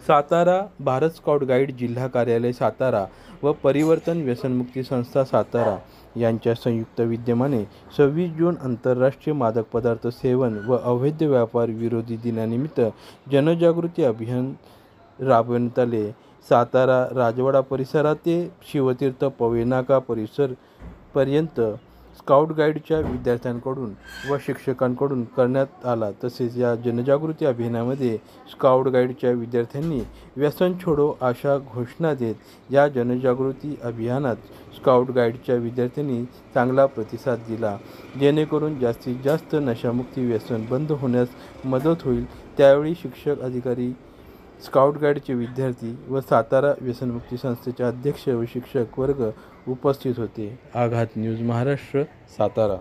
Satara Bharat scout guide जिल्हा कार्यालय सातारा व परिवर्तन व्यसनमुक्ती संस्था सातारा यांच्या संयुक्त विद्यमाने 26 जून आंतरराष्ट्रीय मादक पदार्थ सेवन व अवैध व्यापार विरोधी दिनानिमित्त जनजागृती अभियान राबविण्यात आले. सातारा राजवाडा परिसरात ते शिवतीर्थ पवई नाका परिसरपर्यंत स्काउट गाईडच्या विद्यार्थ्यांकडून व शिक्षकांकडून करण्यात आला. तसेच या जनजागृती अभियानामध्ये स्काउट गाईडच्या विद्यार्थ्यांनी व्यसन छोडो अशा घोषणा देत या जनजागृती अभियानात स्काउट गाईडच्या विद्यार्थ्यांनी चांगला प्रतिसाद दिला, जेणेकरून जास्तीत जास्त नशामुक्ती व्यसन बंद होण्यास मदत होईल. त्यावेळी शिक्षक, अधिकारी, स्काउट गाईडचे विद्यार्थी व सातारा व्यसनमुक्ती संस्थेचे अध्यक्ष व शिक्षक वर्ग उपस्थित होते. आघात न्यूज महाराष्ट्र, सातारा.